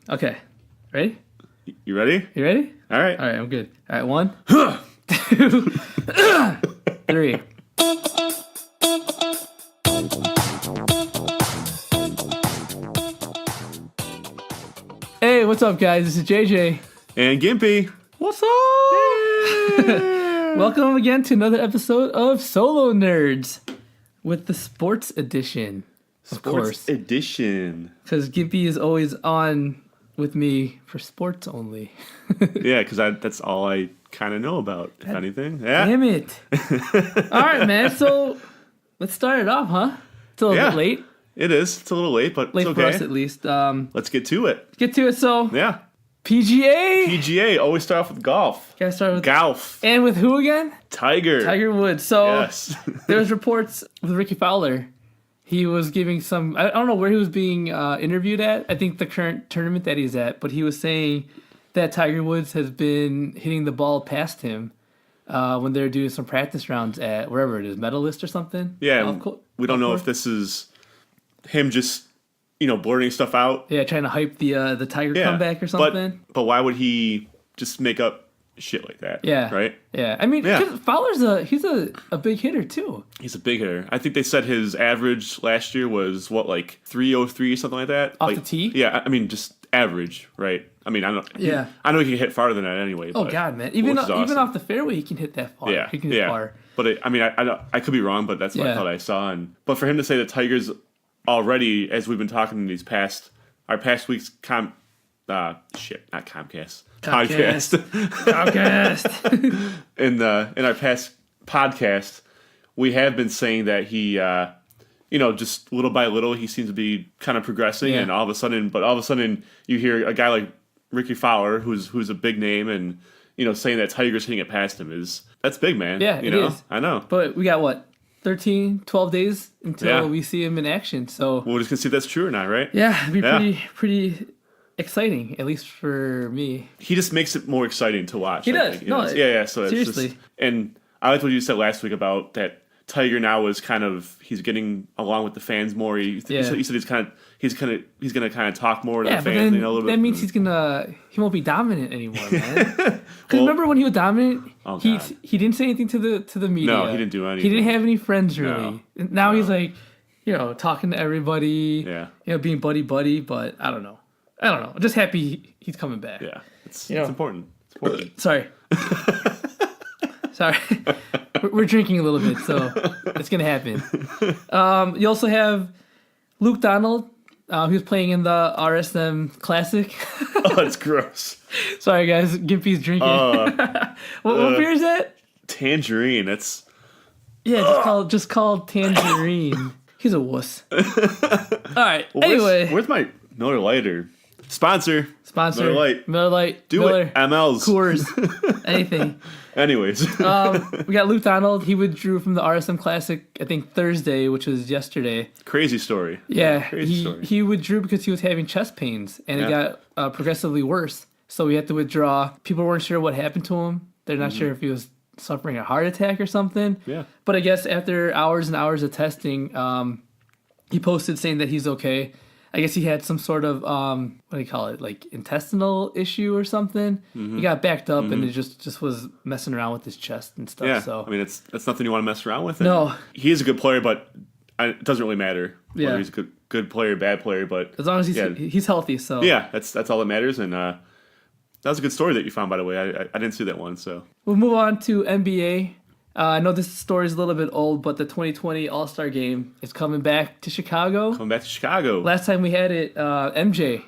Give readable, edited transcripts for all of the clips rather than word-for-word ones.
Okay. Ready? You ready? You ready? All right. All right, I'm good. All right, 1, 2, 3. Hey, what's up, guys? This is JJ. And Gimpy. What's up? Welcome again to another episode of Solo Nerds with the Sports Edition, of course. Sports Edition. Because Gimpy is always on with me for sports only. Yeah, because that's all I kind of know about, if anything. Yeah. Damn it. All right, man. So let's start it off, huh? It's a little bit late. It is. It's a little late, but Late it's okay. for us, at least. Let's get to it. Get to it. So, Yeah. PGA. Always start off with golf. Gotta start with Golf. And with who again? Tiger Woods. So, Yes. there was reports with Ricky Fowler. He was giving some, I don't know where he was being interviewed at. I think the current tournament that he's at. But he was saying that Tiger Woods has been hitting the ball past him when they're doing some practice rounds at wherever it is, Medalist or something. Yeah. We don't know if this is him just, blurting stuff out. Yeah, trying to hype the Tiger comeback or something. But why would he just make up shit like that? Yeah. Right? Yeah. I mean, Fowler's he's a big hitter too. He's a big hitter. I think they said his average last year was like 303 or something like that. Off like, the tee? Yeah, I mean just average, right? I mean, I don't. Yeah. I know he can hit farther than that anyway. Oh God, man! Even off the fairway, he can hit that far. Yeah, he can hit far. But I could be wrong, but that's what I thought I saw. But for him to say that Tiger's already, as we've been talking in our past weeks, not Comcast. Podcast. in our past podcast, we have been saying that he, just little by little, he seems to be kind of progressing, and all of a sudden, you hear a guy like Ricky Fowler, who's a big name, and saying that Tiger's hitting it past him that's big, man. Yeah, it is. I know. But we got 13, 12 days until we see him in action. So we're just gonna see if that's true or not, right? Yeah, it'd be pretty exciting, at least for me. He just makes it more exciting to watch. He does. So seriously. It's just, and I liked what you said last week about that Tiger now is he's getting along with the fans more. You said he's gonna kind of talk more to the fans. But a little bit. That means he won't be dominant anymore, man. Because remember when he was dominant, he didn't say anything to the media. No, he didn't do anything. He didn't have any friends really. No. Now he's like, talking to everybody. Yeah. Being buddy. But I don't know. I'm just happy he's coming back. Yeah, it's important. It's important. Sorry. We're drinking a little bit, so it's gonna happen. You also have Luke Donald. He was playing in the RSM Classic. Oh, that's gross. Sorry, guys. Gimpy's drinking. What beer is that? Tangerine. That's just called Tangerine. He's a wuss. All right. Well, anyway, where's my Miller Lighter? Sponsor. Miller Lite. Miller. It. MLs. Coors. Anything. Anyways. We got Luke Donald. He withdrew from the RSM Classic, I think, Thursday, which was yesterday. Crazy story. Yeah. He withdrew because he was having chest pains, and it got progressively worse. So he had to withdraw. People weren't sure what happened to him. They're not sure if he was suffering a heart attack or something. Yeah. But I guess after hours and hours of testing, he posted saying that he's okay. I guess he had some sort of, what do you call it, like intestinal issue or something. He got backed up and it just was messing around with his chest and stuff. Yeah, so. I mean, that's nothing you want to mess around with. No. He is a good player, but it doesn't really matter whether Yeah. he's a good player, bad player. But as long as he's healthy, so. Yeah, that's all that matters. And that was a good story that you found, by the way. I didn't see that one, so. We'll move on to NBA. I know this story is a little bit old, but the 2020 All-Star Game is coming back to Chicago. Last time we had it, MJ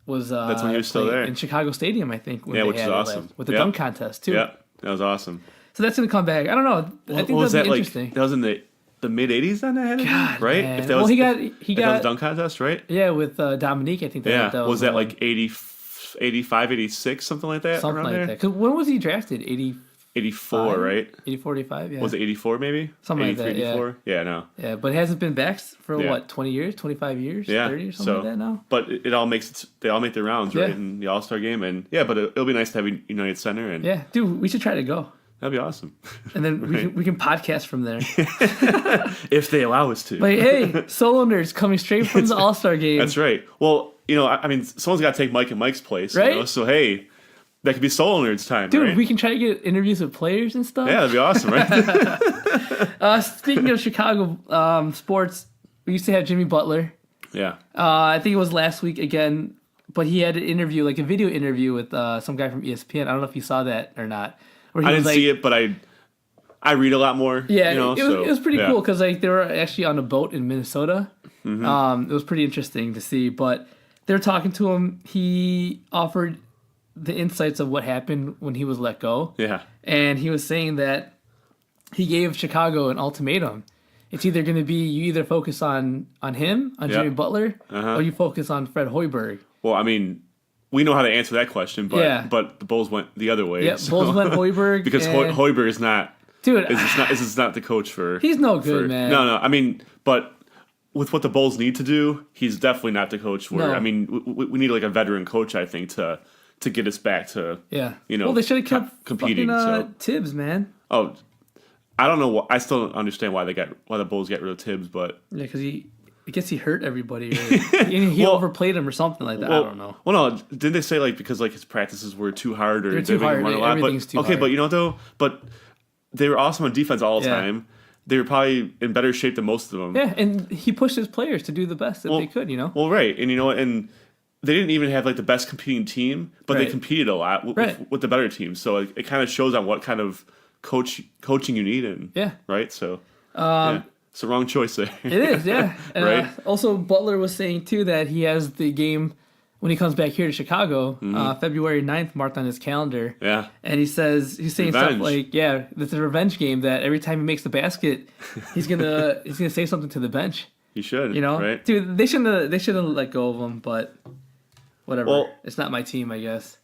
was that's when he was still there in Chicago Stadium, I think. Which is awesome. With the dunk contest too. Yeah, that was awesome. So that's gonna come back. I don't know. I think that'll be interesting. That was in the mid '80s. Then that had right? Man. If that was, he got that was a dunk contest, right? Yeah, with Dominique, I think. Was that like 85, 86, something like that? Something like that. Because when was he drafted? 84, right? 84, 85, yeah. Was it 84 maybe? Something like that, 84? Yeah, no. Yeah, but it hasn't been back for 20 years, 25 years, 30 or something like that now? But they all make their rounds, right, in the All-Star game. And but it'll be nice to have United Center. And yeah, dude, we should try to go. That'd be awesome. And then we can podcast from there. If they allow us to. But hey, Solo Nerds coming straight from the All-Star game. That's right. Well, I mean, someone's got to take Mike and Mike's place, right? So hey, that could be Solo Nerds time, dude. Right? We can try to get interviews with players and stuff. Yeah, that'd be awesome, right? Speaking of Chicago sports, we used to have Jimmy Butler. Yeah. I think it was last week again, but he had an interview, like a video interview with some guy from ESPN. I don't know if you saw that or not. Where he I was didn't see it, but I read a lot more. Yeah, it was pretty cool because like they were actually on a boat in Minnesota. Mm-hmm. It was pretty interesting to see, but they were talking to him. He offered the insights of what happened when he was let go. Yeah, and he was saying that he gave Chicago an ultimatum. It's either going to be you either focus on him, on Jimmy Butler, or you focus on Fred Hoiberg. Well, I mean, we know how to answer that question, but the Bulls went the other way. Yeah, Bulls went Hoiberg because Hoiberg is not. Dude, is not the coach for. He's no good, man. No. I mean, but with what the Bulls need to do, he's definitely not the coach. Where I mean, we need like a veteran coach, I think, to get us back to. Yeah. Well, they should have kept competing. Tibbs, man. Oh, I don't know. I still don't understand why the Bulls got rid of Tibbs, but yeah, because I guess he hurt everybody. Or he overplayed him or something like that. I don't know. Well, no, didn't they say like because like his practices were too hard or they're too hard? Everything's too hard. Okay, but you know what though? But they were awesome on defense all the time. They were probably in better shape than most of them. Yeah, and he pushed his players to do the best that they could. Well, right, and you know what? And they didn't even have like the best competing team, but they competed a lot with the better teams. So it kind of shows on what kind of coaching you need. And right, so it's the wrong choice there. It is, yeah. Right. Also, Butler was saying too that he has the game when he comes back here to Chicago, February 9th marked on his calendar. Yeah. And he's saying stuff like, it's a revenge game that every time he makes the basket, he's gonna say something to the bench. He should. Right? Dude, they shouldn't have let go of him, but whatever. Well, it's not my team, I guess.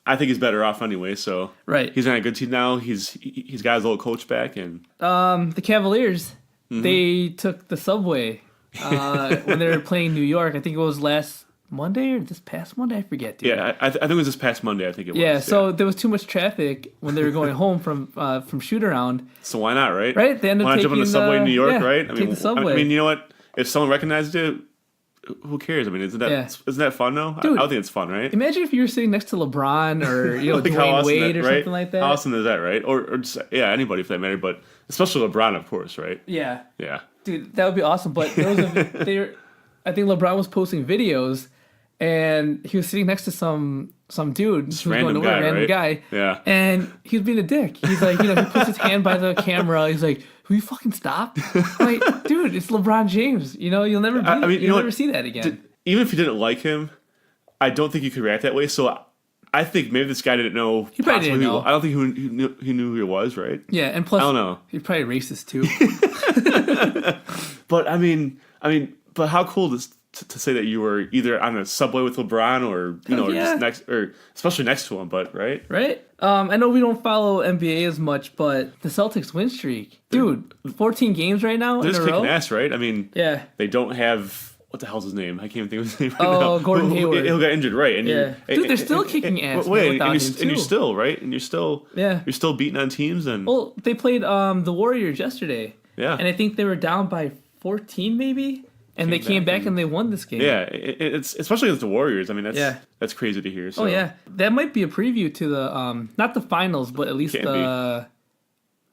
I think he's better off anyway, so he's on a good team now. He's got his old coach back, and the Cavaliers, they took the subway when they were playing New York. I think it was last Monday or this past Monday, I forget. Dude. Yeah, I think it was this past Monday. I think it was. Yeah, so there was too much traffic when they were going home from shoot around. So why not, right? Right, they ended up taking jump on the subway in New York, right? Take the subway. I mean, you know what? If someone recognized it, who cares? I mean, isn't that fun though? Dude, I think it's fun, right? Imagine if you were sitting next to LeBron or like Dwayne Wade or something like that. How awesome is that, right? Or just, anybody for that matter, but especially LeBron, of course, right? Yeah. Yeah. Dude, that would be awesome. But I think LeBron was posting videos. And he was sitting next to some dude who was going to work, random guy. Yeah. And he was being a dick. He's like, he puts his hand by the camera. He's like, will you fucking stop? Like, dude, it's LeBron James. You'll never you'll never see that again. Even if you didn't like him, I don't think you could react that way. So I think maybe this guy didn't know. He probably didn't know. I don't think he knew who he was, right? Yeah, and plus, I don't know. He's probably racist too. But I mean, but how cool to say that you were either on a subway with LeBron or or just next, or especially next to him, but right. I know we don't follow NBA as much, but the Celtics win streak, dude, 14 games right now they're in just a row. Kicking ass, right? I mean, they don't have what the hell's his name? I can't even think of his name right now. Oh, Gordon Hayward. He'll get injured, right? And dude, they're still kicking ass. Wait, and you're still right, and you're still beating on teams. And well, they played the Warriors yesterday. Yeah, and I think they were down by 14, maybe. And they came back and they won this game. Yeah, it's especially against the Warriors. I mean, that's crazy to hear. So. Oh yeah, that might be a preview to the not the finals, but at least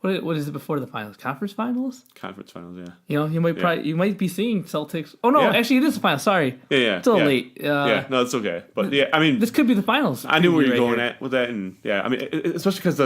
what is it before the finals? Conference finals. Conference finals, yeah. You might be seeing Celtics. Oh no, actually it is the finals. Sorry. Yeah. It's a little late. No, it's okay. But I mean, this could be the finals. I knew where you're going at with that, and I mean, especially because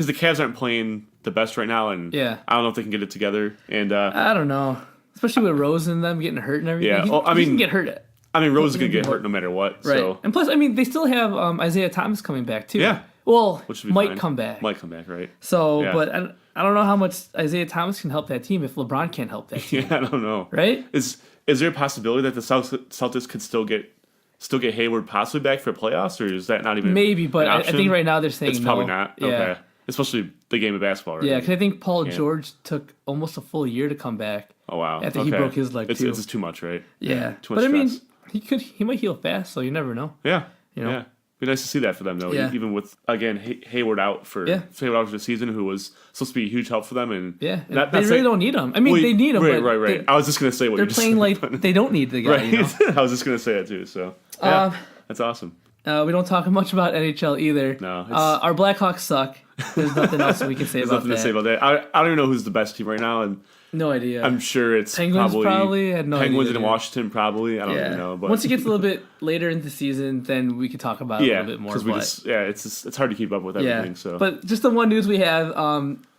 the Cavs aren't playing the best right now, and I don't know if they can get it together. And I don't know. Especially with Rose and them getting hurt and everything. Yeah, he can get hurt. I mean, Rose is going to get hurt no matter what. Right. So. And plus, I mean, they still have Isaiah Thomas coming back, too. Yeah. Well, might come back. Might come back, right. So, but I don't know how much Isaiah Thomas can help that team if LeBron can't help that team. I don't know. Right? Is there a possibility that the Celtics could still get Hayward possibly back for playoffs, or is that not even maybe, but I think right now they're saying it's probably not. Yeah. Okay. Especially the game of basketball, right? Yeah, because I think Paul George took almost a full year to come back. Oh, wow. After he broke his leg, too. It's just too much, right? Yeah. Too much stress. I mean, he might heal fast, so you never know. Yeah. Yeah. Be nice to see that for them, though. Yeah. Even with, again, Hayward out for the season, who was supposed to be a huge help for them. And they really don't need him. I mean, they need him. Right. I was just going to say what they're you're playing like they don't need the guy. Right. You know? I was just going to say that, too. So, that's awesome. We don't talk much about NHL either. No. Our Blackhawks suck. There's nothing else we can say about that. There's nothing to say about that. I don't even know who's the best team right now. And no idea. I'm sure it's Penguins probably I had no Penguins idea, in Washington, probably. I don't even know. But once it gets a little bit later in the season, then we could talk about it a little bit more. Because it's hard to keep up with everything. So, but just the one news we have,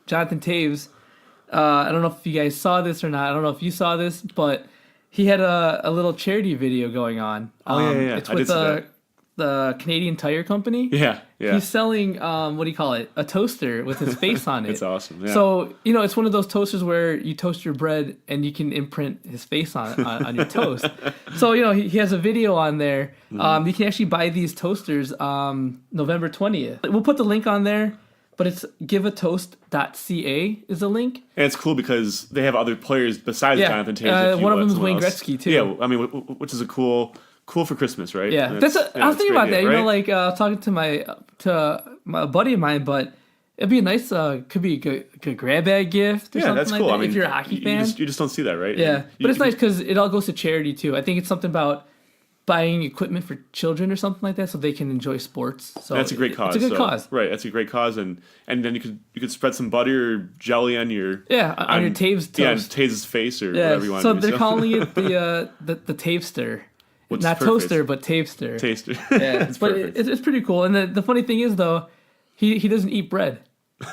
Jonathan Taves. I don't know if you guys saw this or not. I don't know if you saw this, but he had a little charity video going on. It's with the Canadian Tire Company. Yeah. He's selling, what do you call it? A toaster with his face on it. It's awesome. Yeah. So, it's one of those toasters where you toast your bread and you can imprint his face on your toast. So, he has a video on there. Mm-hmm. You can actually buy these toasters November 20th. We'll put the link on there, but it's giveatoast.ca is the link. And it's cool because they have other players besides Jonathan Taves. One of them is Wayne Gretzky, too. Yeah, I mean, which is a cool for Christmas, right? Yeah, I was thinking about that. Right? I was talking to my buddy of mine, but it'd be a nice, could be a good grab bag gift or something that's like cool. that. I mean, if you're a hockey fan, you just don't see that, right? Yeah, but it's nice because it all goes to charity too. I think it's something about buying equipment for children or something like that, so they can enjoy sports. So that's a great cause. It's a good cause, right? That's a great cause, and then you could spread some butter or jelly on your on your Taves toast. on Taves' face or whatever you want. So they're calling it the Tavester. Not perfect. toaster, but Tavester. Taster. Yeah, but it's pretty cool. And the funny thing is, though, he doesn't eat bread,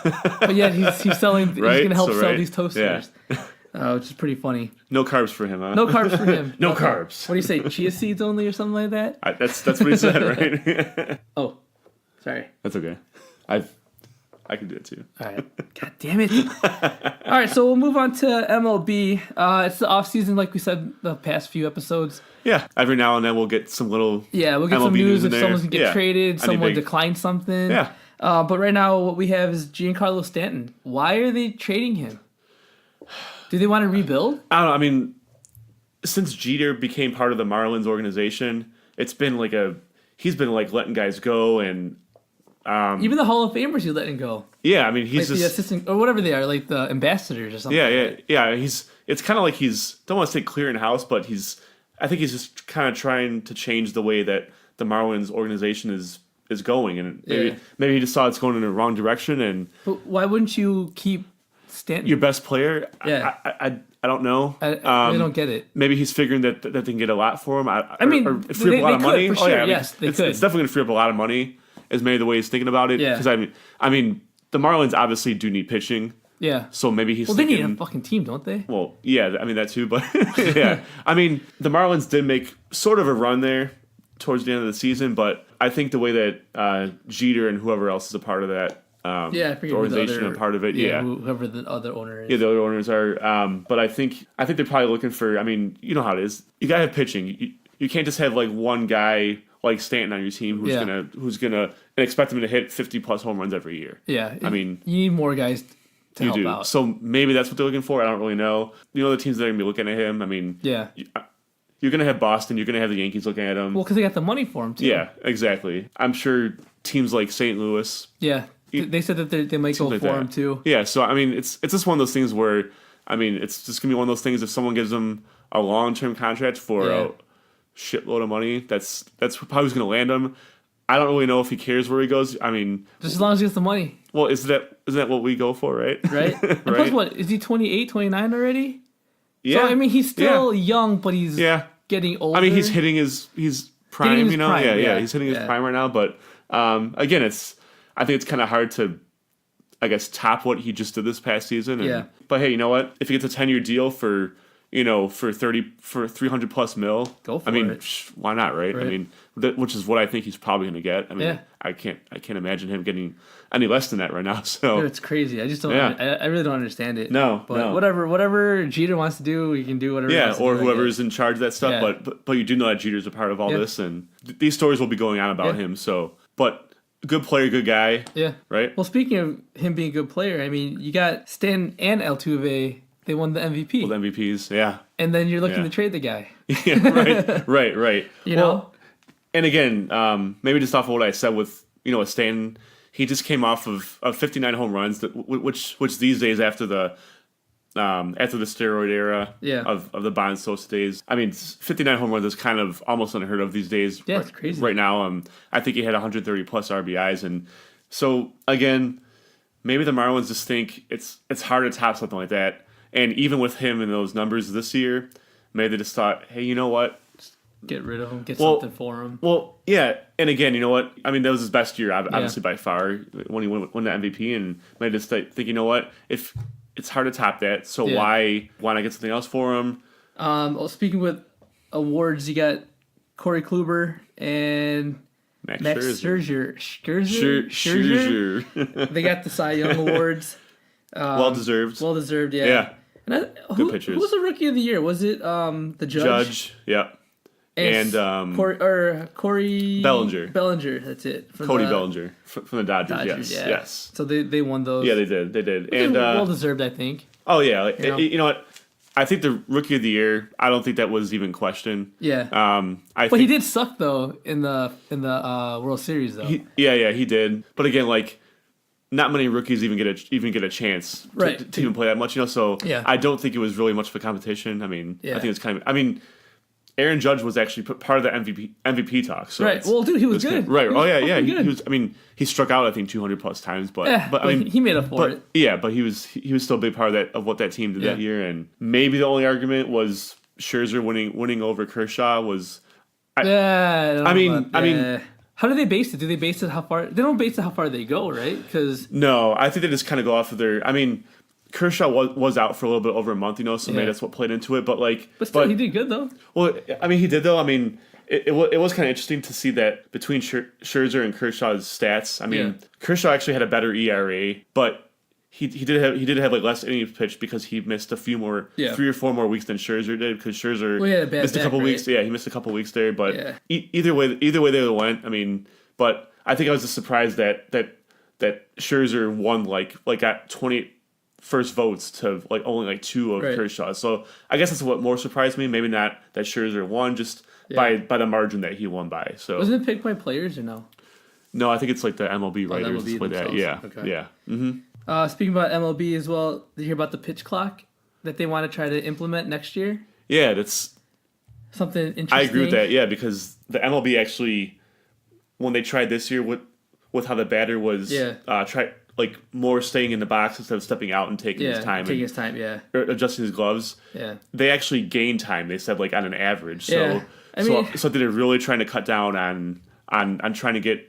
but yet he's selling. Right? He's going to help sell right? these toasters, which is pretty funny. No carbs for him, huh? No carbs for him. No carbs. What do you say? Chia seeds only, or something like that? That's what he said, right? Oh, sorry. That's okay. I can do it too. All right. God damn it. All right, so we'll move on to MLB. It's the off season, like we said the past few episodes. Yeah, every now and then we'll get some little we'll get MLB some news if in someone's there. gonna get traded, someone declined something. Yeah. But right now, what we have is Giancarlo Stanton. Why are they trading him? Do they want to rebuild? I don't know. I mean, since Jeter became part of the Marlins organization, it's been he's been letting guys go, and even the Hall of Famers he's letting go. Yeah, I mean he's the assistant or whatever they are, like the ambassadors or something. Yeah. It's kind of like don't want to say clearing house, but I think he's just kind of trying to change the way that the Marlins organization is going, and maybe he just saw it's going in the wrong direction. And but why wouldn't you keep Stanton, your best player? Yeah, I don't know. I really don't get it. Maybe he's figuring that they can get a lot for him. I mean, or free up a lot of money. For sure. Yes, they it's could. It's definitely going to free up a lot of money. As many of the ways thinking about it, Yeah. because I mean, the Marlins obviously do need pitching. Yeah. So maybe he's they need a fucking team, don't they? Well, yeah, I mean that too, but yeah, I mean the Marlins did make sort of a run there towards the end of the season, but I think the way that Jeter and whoever else is a part of that the organization and part of it, whoever the other owner is. Yeah, the other owners are. But I think they're probably looking for. I mean, you know how it is. You gotta have pitching. You can't just have one guy like Stanton on your team who's gonna and expect him to hit 50+ home runs every year. Yeah, I mean, you need more guys to help out. So maybe that's what they're looking for. I don't really know. The teams that are gonna be looking at him. I mean, you're gonna have Boston. You're gonna have the Yankees looking at him. Well, because they got the money for him too. Yeah, exactly. I'm sure teams like St. Louis. Yeah, they said that they might go for him too. Yeah, so I mean, it's just one of those things where it's just gonna be one of those things. If someone gives them a long-term contract for a shitload of money, that's probably who's gonna land him. I don't really know if he cares where he goes. I mean, just as long as he gets the money. Well, isn't that what we go for, right? Right. And plus, what is he 28, 29 already? Yeah. So I mean, he's still young, but he's getting older. I mean, he's hitting his prime. Hitting his prime, he's hitting his prime right now. But again, I think it's kind of hard to, I guess, top what he just did this past season. But hey, you know what? If he gets a 10-year deal for 300+ mil, go for it. Why not, right? I mean, which is what I think he's probably going to get. I mean, I can't imagine him getting any less than that right now. So it's crazy. I just don't. I really don't understand it. No, but whatever Jeter wants to do, he can do whatever. Yeah, or whoever's in charge of that stuff. Yeah. But you do know that Jeter's a part of all this, and these stories will be going on about him. So, but good player, good guy. Yeah. Right. Well, speaking of him being a good player, I mean, you got Stan and Altuve. They won the MVP. Well, the MVPs, yeah. And then you're looking to trade the guy. Yeah, right. You know? And again, maybe just off of what I said with Stanton, he just came off of 59 home runs, which these days after the steroid era of the Bond Sosa days, I mean, 59 home runs is kind of almost unheard of these days. Yeah, it's crazy. Right now, I think he had 130 plus RBIs, and so again, maybe the Marlins just think it's hard to top something like that. And even with him in those numbers this year, maybe they just thought, hey, you know what? Get rid of him, something for him. Well, yeah, and again, you know what? I mean, that was his best year, obviously by far, when he won the MVP, and maybe just think, you know what? If it's hard to top that, so why not get something else for him? Well, speaking with awards, you got Corey Kluber and Max Scherzer. They got the Cy Young awards. Well deserved. Yeah. Yeah. And good pitchers. Who was the rookie of the year? Was it the Judge? Judge, yeah. And Corey Bellinger. That's it. Cody Bellinger from the Dodgers. Yes. So they won those. Yeah, they did. And well deserved, I think. Oh yeah, you know what? I think the rookie of the year. I don't think that was even questioned. Yeah. But he did suck though in the World Series though. He did. But again, like, not many rookies even get a chance to even play that much. So I don't think it was really much of a competition. I mean, I think it's kind of. I mean, Aaron Judge was actually part of the MVP talk. So right. Well, dude, he was good. Right. He was. I mean, he struck out I think 200 plus times, but I mean, he made up for it. Yeah, but he was still a big part of what that team did that year. And maybe the only argument was Scherzer winning over Kershaw was. I mean. How do they base it? Do they base it how far? They don't base it how far they go, right? Because no, I think they just kind of go off of their. I mean, Kershaw was out for a little bit over a month, so maybe that's what played into it. But still, he did good though. Well, I mean, he did though. I mean, it was kind of interesting to see that between Scherzer and Kershaw's stats. I mean, Kershaw actually had a better ERA, but he did have like less innings pitched because he missed a few more 3 or 4 more weeks than Scherzer did because Scherzer missed a couple weeks. Yeah, he missed a couple weeks there. But either way they went. I mean, but I think I was just surprised that Scherzer won like got 20 first votes to like only like 2 of Kershaw. So I guess that's what more surprised me. Maybe not that Scherzer won, just by the margin that he won by. So wasn't it picked by players or no? No, I think it's like the MLB writers with that. Yeah, okay. Yeah. Mm-hmm. Speaking about MLB as well, did you hear about the pitch clock that they want to try to implement next year? Yeah, that's something interesting. I agree with that. Yeah, because the MLB actually, when they tried this year with how the batter was try like more staying in the box instead of stepping out and taking his time. Or adjusting his gloves. Yeah. They actually gained time, they said, like on an average. So so they're really trying to cut down on trying to get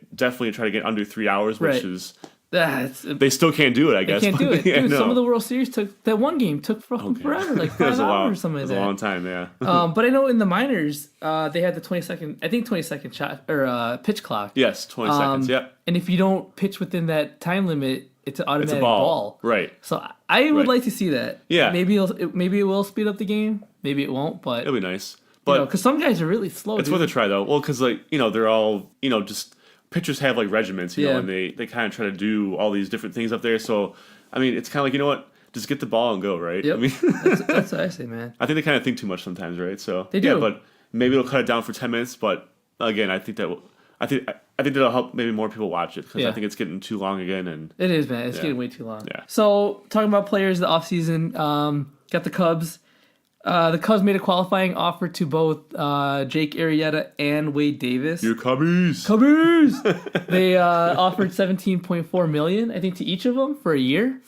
under 3 hours, which is they still can't do it, I guess. They can't do it. Dude, some of the World Series that one game took forever, like 5 hours or something like that. It was a long time, yeah. But I know in the minors, they had the 20-second shot or pitch clock. Yes, 20 seconds, yeah. And if you don't pitch within that time limit, it's an automatic ball. Right. So I would like to see that. Yeah. Maybe it will speed up the game. Maybe it won't, but it'll be nice. But because some guys are really slow. It's worth a try though. Well, because they're all just. Pitchers have like regiments, you know, and they kind of try to do all these different things up there. So, I mean, it's kind of like, you know what, just get the ball and go, right? Yep. I mean, that's what I say, man. I think they kind of think too much sometimes, right? So they do. Yeah, but maybe it'll cut it down for 10 minutes. But again, I think that'll help maybe more people watch it because I think it's getting too long again. And it is, man. It's getting way too long. Yeah. So talking about players, the offseason, got the Cubs. The Cubs made a qualifying offer to both Jake Arrieta and Wade Davis. Your Cubbies! They offered $17.4 million, I think, to each of them for a year.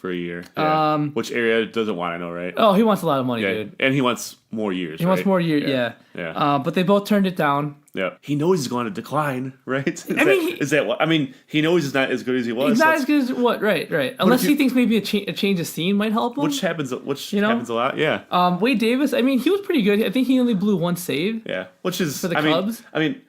Yeah. Which Arrieta doesn't want, I know, right? Oh, he wants a lot of money, dude. And he wants more years, He wants more years, yeah. But they both turned it down. Yeah, he knows he's going to decline, right? He knows he's not as good as he was. He's not as good as what? Right. Unless he thinks maybe a change of scene might help him, which happens a lot. Yeah. Wade Davis, I mean, he was pretty good. I think he only blew one save. Yeah, which is for the Cubs. I mean,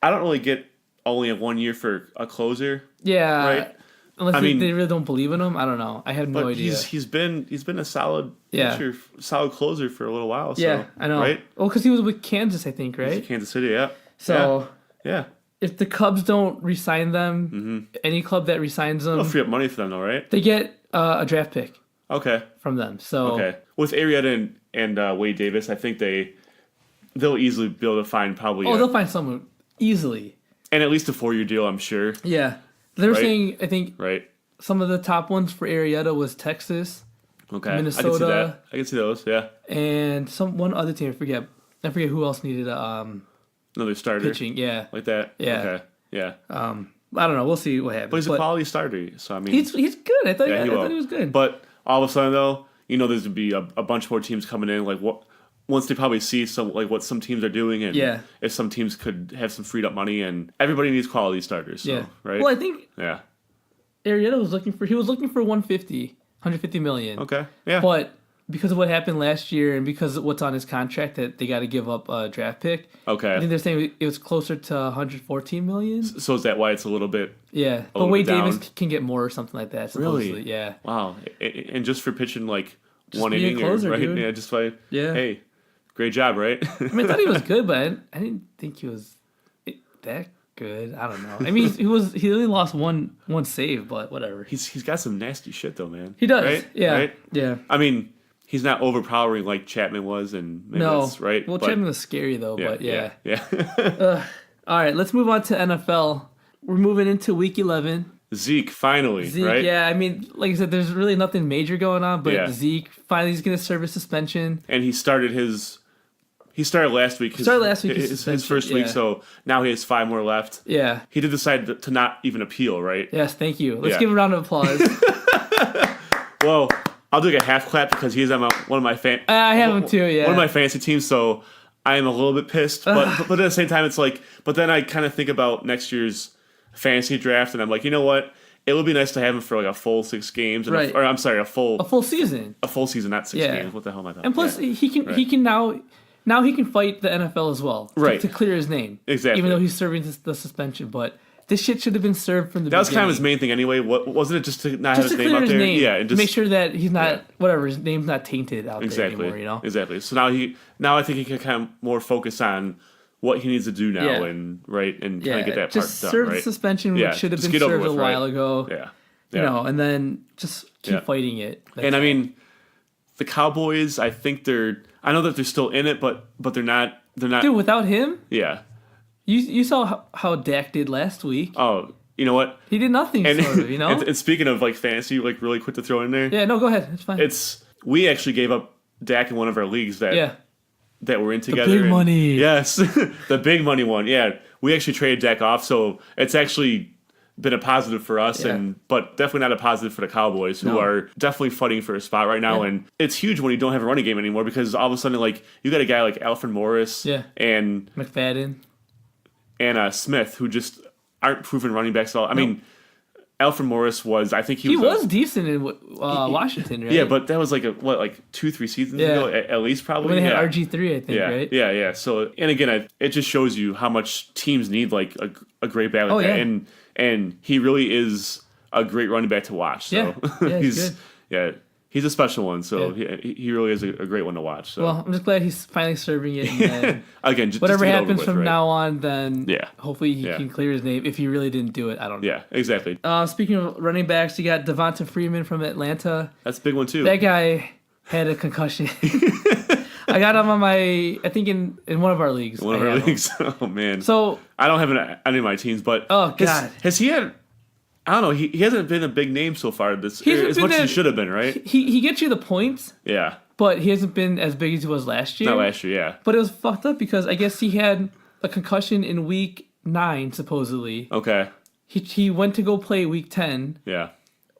I don't really get only a 1 year for a closer. Yeah. Right. Unless they really don't believe in him, I don't know. I have no idea. He's been a solid pitcher, solid closer for a little while. So, yeah, I know. Right. Well, because he was with Kansas, I think, right? Kansas City, yeah. So yeah. If the Cubs don't re-sign them, any club that re-signs them, they'll free up money for them, though, right? They get a draft pick. Okay. From them. So with Arrieta and Wade Davis, I think they'll easily be able to find probably. They'll find someone easily. And at least a 4-year deal, I'm sure. Yeah. They were Right? saying, I think Right. some of the top ones for Arrieta was Texas, Okay. Minnesota. I can see that. I can see those. Yeah. and one other team. I forget who else needed Another starter. pitching. Yeah. Like that. Yeah. Okay. Yeah. I don't know. We'll see what happens. But he's a quality starter. So I mean, he's good. I thought yeah, I thought he was good. But all of a sudden, though, there's gonna be a bunch more teams coming in. Like once they probably see what some teams are doing, and if some teams could have some freed up money, and everybody needs quality starters. So, right. Well, I think Yeah. Arrieta was looking for 150 million. Okay. Yeah. But because of what happened last year and because of what's on his contract that they got to give up a draft pick. Okay. I think they're saying it was closer to 114 million. So is that why it's a little bit? Yeah, but little Wade bit down? Davis can get more or something like that. Supposedly. Really? Yeah. Wow. And just for pitching like one be a inning, closer, right? dude. Yeah. Just like Yeah. Hey, great job, right? I mean, I thought he was good, but I didn't think he was that good. I don't know. I mean, he only lost one save, but whatever. He's got some nasty shit though, man. He does. Right? Yeah. Right? Yeah. I mean, he's not overpowering like Chapman was, and maybe No. that's right. Well, but, Chapman was scary though, but yeah. Yeah. All right, let's move on to NFL. We're moving into Week 11. Zeke finally, Zeke, right? yeah. I mean, like I said, there's really nothing major going on, but Yeah. Zeke finally is going to serve a suspension. And he started last week. His first week, yeah. so now he has 5 more left. Yeah. He did decide to not even appeal, right? Yes, thank you. Let's Yeah. give a round of applause. Well, I'll do like a half clap because he's on one of my I have him too, yeah. one of my fantasy teams, so I am a little bit pissed. But at the same time, it's like, but then I kind of think about next year's fantasy draft, and I'm like, you know what? It would be nice to have him for like a full 6 games, and Right. I'm sorry, a full season. season, not 6 Yeah. games. What the hell am I talking? And plus, Yeah. he can now he can fight the NFL as well, Right. to clear his name. Exactly. Even though he's serving the suspension, but this shit should have been served from the That was beginning. kind of his main thing anyway. What wasn't it just to not Just have to his name clear out his there? name. Yeah, and just make sure that he's not Yeah. his name's not tainted out there exactly anymore. You know. exactly. So now I think he can kind of more focus on what he needs to do now, Yeah. and kind Yeah, of get that just part serve done, the right? suspension, Yeah, which should have just been get over served a with, while right? ago. Yeah. You know, and then just keep Yeah. fighting it. That's And I all. mean, the Cowboys, I think I know that they're still in it, but they're not. dude, without him, Yeah. you saw how Dak did last week. Oh, you know what? He did nothing, And, sort of. You know. and speaking of like fantasy, like really quick to throw in there. Yeah. No, go ahead. It's fine. We actually gave up Dak in one of our leagues that we're in together. big money. Yes, the big money one. Yeah, we actually traded Dak off, so it's actually been a positive for us, Yeah. but definitely not a positive for the Cowboys, who are definitely fighting for a spot right now. Yeah. And it's huge when you don't have a running game anymore, because all of a sudden, like, you got a guy like Alfred Morris, and McFadden. Smith, who just aren't proven running backs at all. I mean, Alfred Morris was, I think He was decent in Washington, right? Yeah, but that was like 2-3 seasons ago, at least probably. When they had RG3, I think, right? Yeah. So, and again, it just shows you how much teams need like a great back like that, and he really is a great running back to watch. So Yeah, he's good. He's a special one. So he really is a great one to watch. So. Well, I'm just glad he's finally serving it. And then again, whatever just to get over happens with, from right? now on, then hopefully he Yeah. can clear his name. If he really didn't do it, I don't know. Yeah, exactly. Speaking of running backs, you got Devonta Freeman from Atlanta. That's a big one too. That guy had a concussion. I got him on I think in one of our leagues. One of our leagues. Oh man. So I don't have any of my teams, but oh god, has he had? I don't know. He hasn't been a big name so far this as much as he should have been, right? He gets you the points. Yeah. But he hasn't been as big as he was last year. Not last year, yeah. But it was fucked up because I guess he had a concussion in week 9, supposedly. Okay. He went to go play week 10. Yeah.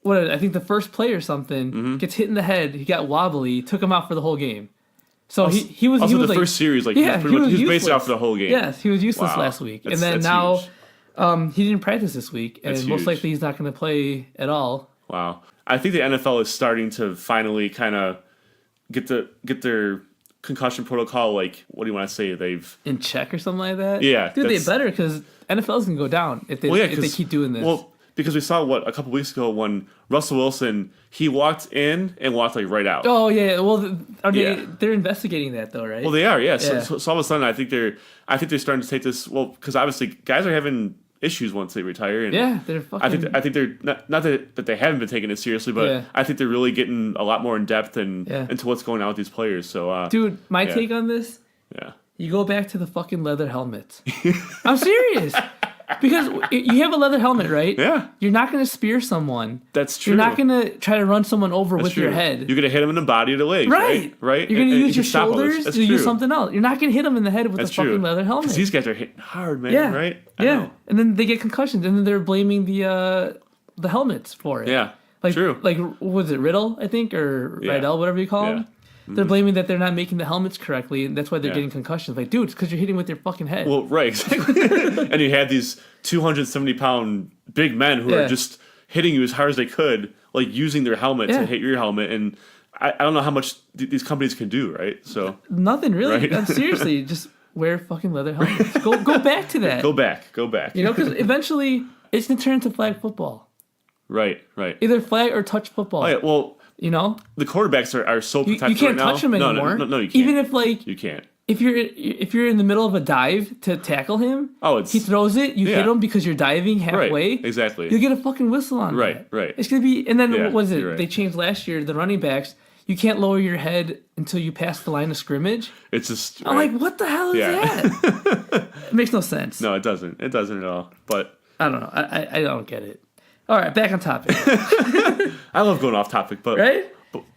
I think the first play or something gets hit in the head. He got wobbly, took him out for the whole game. So he was the like, first series, like he was basically out for the whole game. Yes, he was useless Wow. last week, That's, and then that's now huge. he didn't practice this week, and That's most huge. likely he's not going to play at all. Wow. I think the NFL is starting to finally kind of get their concussion protocol, like, what do you want to say? They've in check or something like that. Yeah, dude, they better because NFL's gonna go down if they keep doing this. Well, because we saw a couple weeks ago when Russell Wilson, he walked in and walked like right out. Oh yeah, well, they're investigating that though, right? Well, they are, yeah. Yeah. So all of a sudden, I think they're starting to take this. Well, because obviously guys are having issues once they retire. And yeah, they're fucking. I think they're not that they haven't been taking it seriously, but I think they're really getting a lot more in depth into what's going on with these players. So, dude, my take on this. Yeah. You go back to the fucking leather helmets. I'm serious. Because you have a leather helmet, right? Yeah. You're not going to spear someone. That's true. You're not going to try to run someone over with true. your head. You're going to hit them in the body or the legs, right? Right. You're going to use your shoulders to use something else. You're not going to hit them in the head with a fucking leather helmet. Because these guys are hitting hard, man, yeah. right? Yeah. And then they get concussions, and then they're blaming the helmets for it. Yeah, like, true. Like, was it Riddle, I think, or Riddle, whatever you call him? Mm-hmm. They're blaming that they're not making the helmets correctly, and that's why they're getting concussions. Like, dude, it's because you're hitting with your fucking head. Well, right, exactly. And you had these 270-pound big men who are just hitting you as hard as they could, like using their helmet to hit your helmet. And I don't know how much these companies can do, right? So nothing really. Right? Seriously, just wear fucking leather helmets. Go back to that. Go back. You know, because eventually it's going to turn to flag football. Right. Either flag or touch football. Oh, yeah, well, you know, the quarterbacks are so protected. You can't right touch them anymore. No, you can't. Even if you can't. If you're in the middle of a dive to tackle him, he throws it, you hit him because you're diving halfway. Right, exactly. You'll get a fucking whistle on that. Right. It's gonna be, and then what was it? Right. They changed last year. The running backs, you can't lower your head until you pass the line of scrimmage. It's just. I'm like, what the hell is that? It makes no sense. No, it doesn't. It doesn't at all. But I don't know. I don't get it. All right, back on topic. I love going off topic, but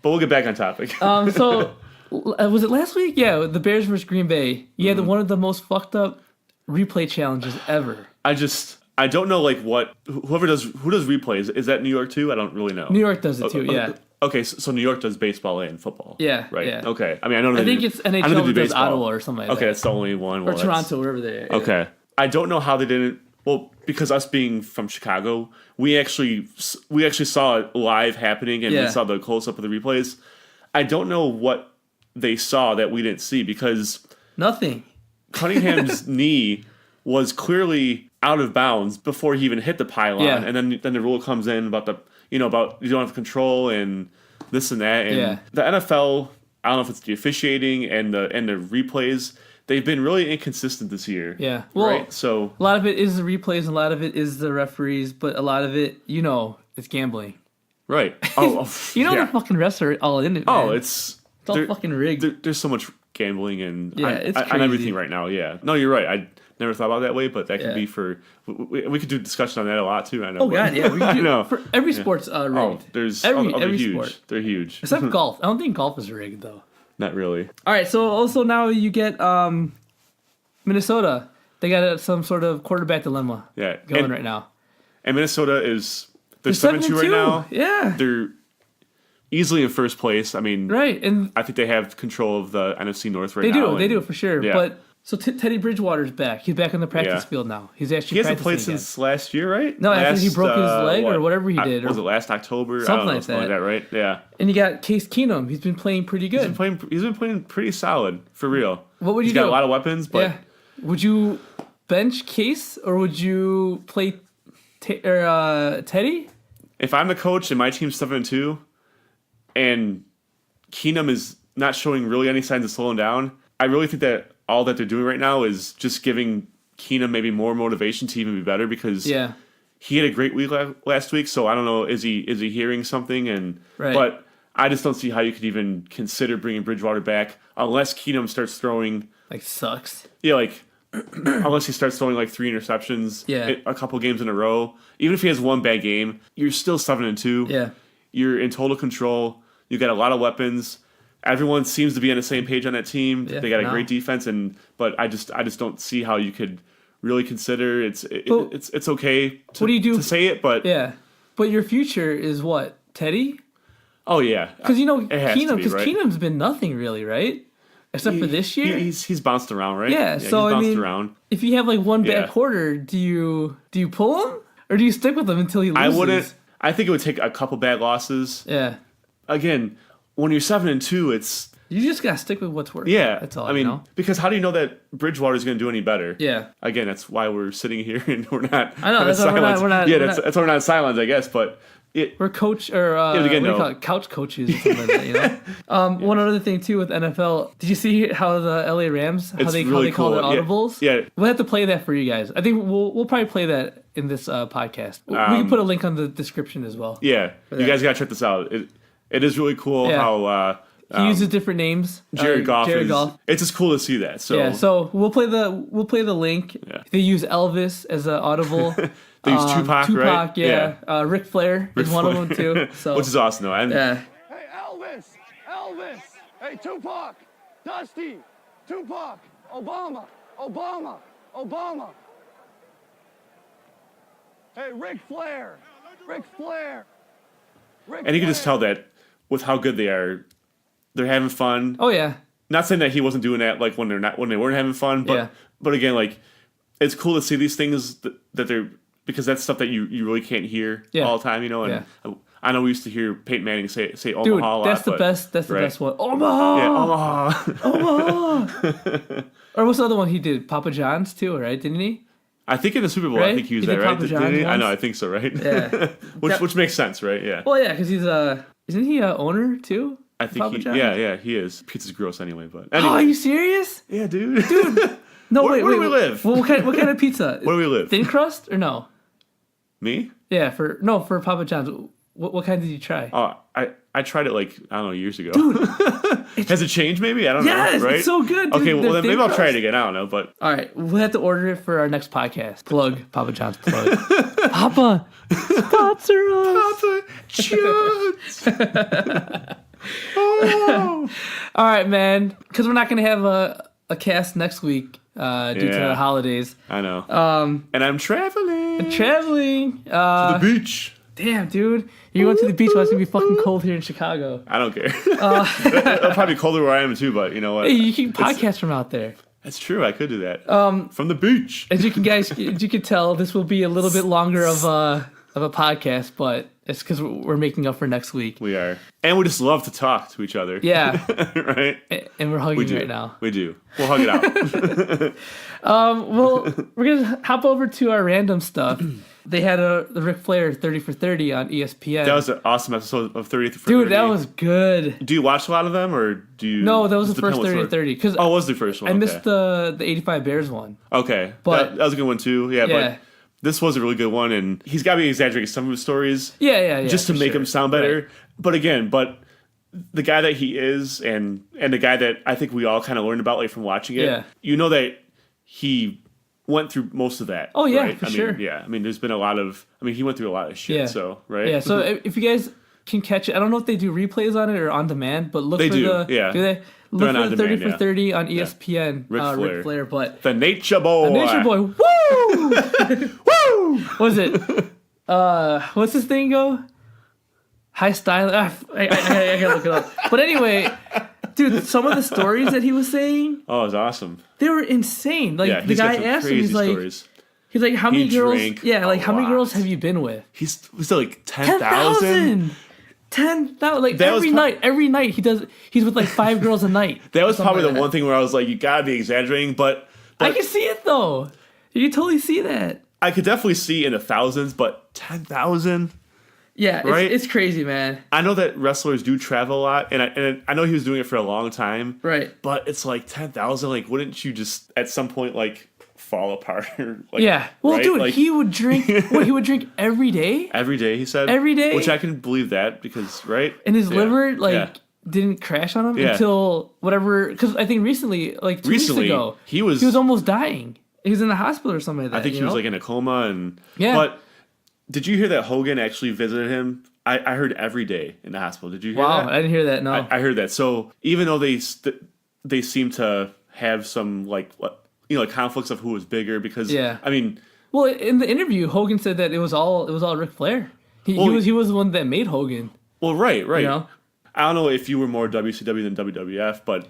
we'll get back on topic. So was it last week? Yeah, the Bears versus Green Bay. You had one of the most fucked up replay challenges ever. I don't know who does replays. Is that New York too? I don't really know. New York does it too. Yeah. Okay, so New York does baseball and football. Yeah. Right. Yeah. Okay. I mean, I think it's NHL that does Ottawa or something like that. Okay, that's the only one. Or Toronto, wherever they are. Okay. I don't know how they didn't. Well, because us being from Chicago, we actually saw it live happening, and we saw the close up of the replays. I don't know what they saw that we didn't see, because nothing. Cunningham's knee was clearly out of bounds before he even hit the pylon, and then the rule comes in about you don't have control and this and that, and the NFL. I don't know if it's the officiating and the replays. They've been really inconsistent this year. Yeah. Well, right? So a lot of it is the replays, and a lot of it is the referees, but a lot of it, it's gambling. Right. Oh, the fucking refs are all in it, man. Oh, it's all fucking rigged. There's so much gambling and it's on everything right now. Yeah. No, you're right. I never thought about it that way, but that could be for. We could do discussion on that a lot too. I know. Oh God, yeah. We could do, for every sport's rigged. Oh, there's every huge. Sport. They're huge. Except golf. I don't think golf is rigged though. Not really. All right, so also now you get Minnesota. They got some sort of quarterback dilemma going right now. And Minnesota they're 7-2 right now. Yeah. They're easily in first place. I mean, right, and I think they have control of the NFC North right now. They do for sure. Yeah. But so Teddy Bridgewater's back. He's back on the practice field now. He's actually he hasn't played since last year, right? No, after he broke his leg or whatever he did. Was it last October? Something like that, right? Yeah. And you got Case Keenum. He's been playing pretty good. He's been playing pretty solid, for real. What would you do? He's got a lot of weapons, but would you bench Case or would you play Teddy? If I'm the coach and my team's 7-2, and Keenum is not showing really any signs of slowing down, I really think that all that they're doing right now is just giving Keenum maybe more motivation to even be better, because he had a great week last week. So I don't know, is he hearing something? But I just don't see how you could even consider bringing Bridgewater back unless Keenum starts throwing sucks. Yeah, unless he starts throwing 3 interceptions a couple games in a row. Even if he has one bad game, you're still 7-2. Yeah, you're in total control. You got a lot of weapons. Everyone seems to be on the same page on that team. They got a great defense, but I just don't see how you could really consider it's okay to say it, but but your future is what, Teddy? Oh yeah, because Keenum's been nothing really, right? Except for this year, he's bounced around, right? Yeah, so he's bounced around. If you have one bad quarter, do you pull him or do you stick with him until he loses? I wouldn't. I think it would take a couple bad losses. Yeah. Again, when you're 7-2, it's you just gotta stick with what's working. Yeah, that's all. I mean, because how do you know that Bridgewater is going to do any better? Yeah. Again, that's why we're sitting here and we're not. I know that's why we're not. Yeah, that's why we're not silent, I guess. But we're coach or what do you call it? Couch coaches or something like that. One other thing too with NFL, did you see how the LA Rams how they call it Audibles? Yeah. We'll have to play that for you guys. I think we'll probably play that in this podcast. We can put a link on the description as well. Yeah, you guys gotta check this out. It is really cool how He uses different names. Jared Goff. Jared Goff. It's just cool to see that. So yeah, so we'll play the link. Yeah. They use Elvis as an audible. They use Tupac, right? Yeah. Ric Flair is one of them too. So which is awesome though. Hey Elvis. Hey Tupac. Dusty. Tupac. Obama. Hey Ric Flair. And you can just tell that with how good they are, they're having fun. Oh yeah. Not saying that he wasn't doing that like when they weren't having fun, but again, like it's cool to see these things that they're, because that's stuff that you really can't hear all the time, you know. And I know we used to hear Peyton Manning say Omaha Dude, a lot. That's the best one. Omaha. Yeah, Omaha. Or what's the other one he did? Papa John's too, right? Didn't he? I think in the Super Bowl, right? I think he used he that, right? Didn't he? I know, I think so, right? Yeah. which makes sense, right? Yeah. Well, yeah, because he's isn't he a owner too? I think Papa John's? he is. Pizza's gross anyway, but anyway. Oh, are you serious? Yeah, dude. No, where do we live? Well, what kind of pizza? Where do we live? Thin crust or no? Me? Yeah, for Papa John's. What kind did you try? Oh, I tried it like, I don't know, years ago. Dude. Has it changed maybe? I don't know. Yes, right? it's so good. Dude. Okay, well then maybe I'll try it crust. again. I don't know, but All right, we'll have to order it for our next podcast. Plug Papa John's plug. Papa, sponsor us. Papa John's. Oh. All right, man. Because we're not gonna have a cast next week due to the holidays. I know. And I'm traveling. To the beach. Damn, dude. You're going to the beach while it's going to be fucking cold here in Chicago. I don't care. It'll probably be colder where I am too, but you know what? Hey, you can podcast from out there. That's true. I could do that. From the beach. As you can tell, this will be a little bit longer of a podcast, but it's because we're making up for next week. We are. And we just love to talk to each other. Yeah. Right? And we're hugging right now. We do. We'll hug it out. Well, we're going to hop over to our random stuff. They had the Ric Flair 30 for 30 on ESPN. That was an awesome episode of 30 for 30. Dude, that was good. Do you watch a lot of them, or do you? No, that was the first 30 for 30. Cause it was the first one. I missed the 85 Bears one. Okay. But that was a good one too. Yeah, but this was a really good one, and he's got to be exaggerating some of his stories. Yeah. Just to make him sound better. Right. But again, the guy that he is, and the guy that I think we all kind of learned about like from watching it, you know that he went through most of that. Oh yeah, right? for sure. Yeah, I mean, there's been a lot of. I mean, he went through a lot of shit. Yeah. So right. Yeah. So if you guys can catch it, I don't know if they do replays on it or on demand, but look they for do. the. Yeah. Do they look for the 30 demand, for 30 on ESPN? Ric Flair, but the Nature Boy. the Nature Boy. Woo! Woo! What is it? What's this thing go? High Stylin. I gotta look it up. But anyway, dude, some of the stories that he was saying. Oh, it was awesome. They were insane. Like the guy asked him, he's like, how many girls? Yeah, like how many girls have you been with? He's like 10,000. 10,000. Like every night he's with like 5 girls a night. That was probably the one thing where I was like, you gotta be exaggerating, but I can see it though. You can totally see that. I could definitely see in the thousands, but 10,000. Yeah, right? It's crazy, man. I know that wrestlers do travel a lot, and I know he was doing it for a long time. Right. But it's like 10,000. Like, wouldn't you just at some point like fall apart? Like, yeah. Well, right? dude, like, he would drink. He would drink every day. Every day, he said. Every day. Which I can believe that because and his liver didn't crash on him until whatever. Because I think recently, like 2 weeks ago, he was almost dying. He was in the hospital or something like that. I think he was like in a coma and But did you hear that Hogan actually visited him? I heard every day in the hospital. Did you hear that? Wow, I didn't hear that. No, I heard that. So even though they seem to have some like conflicts of who was bigger because I mean, well, in the interview, Hogan said that it was all Ric Flair. He was the one that made Hogan. Well, right. You know? I don't know if you were more WCW than WWF, but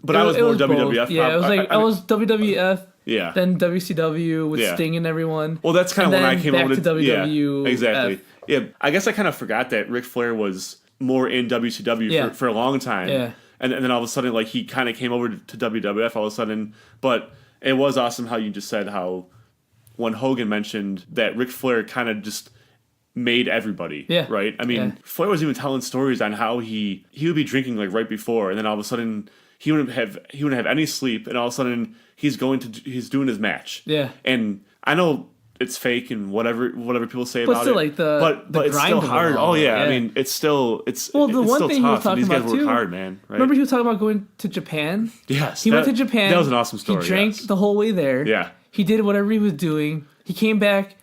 I was more WWF. Both. Yeah, it was like I was WWF. Yeah. Then WCW with Sting and everyone. Well, that's kind of when I came over to WWF. Yeah, exactly. Yeah, I guess I kind of forgot that Ric Flair was more in WCW for a long time. Yeah. And then all of a sudden, like, he kind of came over to WWF all of a sudden. But it was awesome how you just said how when Hogan mentioned that Ric Flair kind of just made everybody. Yeah. Right? I mean, Flair was even telling stories on how he would be drinking, like, right before. And then all of a sudden, he wouldn't have any sleep. And all of a sudden, he's doing his match. Yeah. And I know it's fake and whatever people say But about still, it. like the but it's grind still of it hard. all, Oh yeah. yeah. I mean, it's still the it's one still thing he was tough. And talking these guys about work too. hard, man. Right? Remember he was talking about going to Japan? Yes. He went to Japan. That was an awesome story. He drank yes. the whole way there. Yeah. He did whatever he was doing. He came back.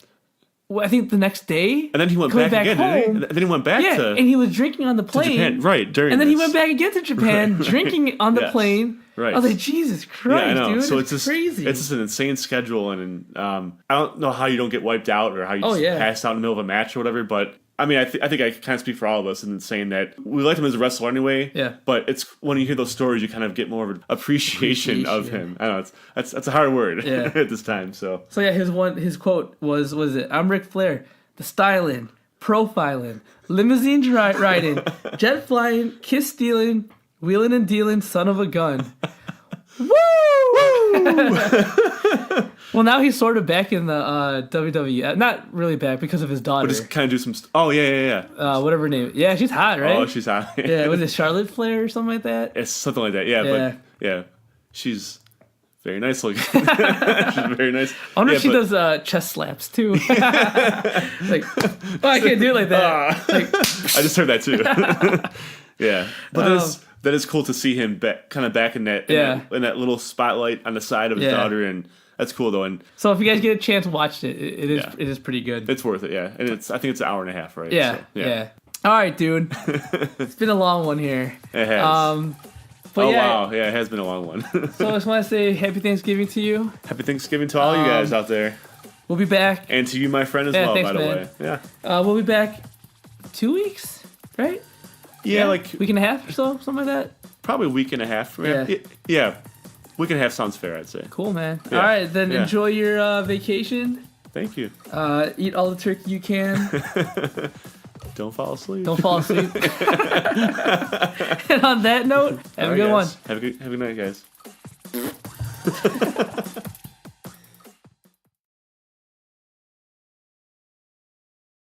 I think the next day. And then he went coming back again, didn't he? home. And then he went back Yeah, to and he was drinking on the plane. Japan. Right, during And then he this. went back again to Japan, drinking on the Yes. plane. Right. I was like, Jesus Christ, Yeah, I know. dude. So it's just crazy. It's just an insane schedule, and I don't know how you don't get wiped out or how you just pass out in the middle of a match or whatever. But I mean, I think I kind of speak for all of us in saying that we liked him as a wrestler anyway. Yeah. But it's when you hear those stories, you kind of get more of an appreciation of him. I don't know. That's a hard word at this time. So yeah, his quote was it? I'm Ric Flair, the Stylin, profilin, limousine riding, jet flying, kiss stealing, wheeling and dealing, son of a gun. Woo! Well, now he's sort of back in the WWE. Not really back because of his daughter. but just kind of do some. Oh yeah. Whatever her name. Yeah, she's hot, right? Oh, she's hot. Yeah, was it Charlotte Flair or something like that? It's something like that. Yeah, Yeah. but yeah, she's very nice looking. She's very nice. I wonder if she does chest slaps too. Like, oh, I can't do it like that. I just heard that too. Yeah, but that is cool to see him kind of back in that in that little spotlight on the side of his daughter, and that's cool though. And so if you guys get a chance, watch it. It is pretty good. It's worth it. Yeah, and I think it's an hour and a half, right? Yeah, So, yeah. All right, dude. It's been a long one here. It has. But wow, yeah, it has been a long one. So I just want to say Happy Thanksgiving to you. Happy Thanksgiving to all you guys out there, We'll be back. and to you, my friend, as well. Thanks, by the man. way, yeah, We'll be back 2 weeks, right? yeah, like week and a half or so, something like that. probably a week and a half. Yeah. Week and a half sounds fair, I'd say. Cool, man. Yeah. All right, then Yeah. enjoy your vacation. Thank you. Eat all the turkey you can. Don't fall asleep. Don't fall asleep. And on that note, have a good one. Have a good night, guys.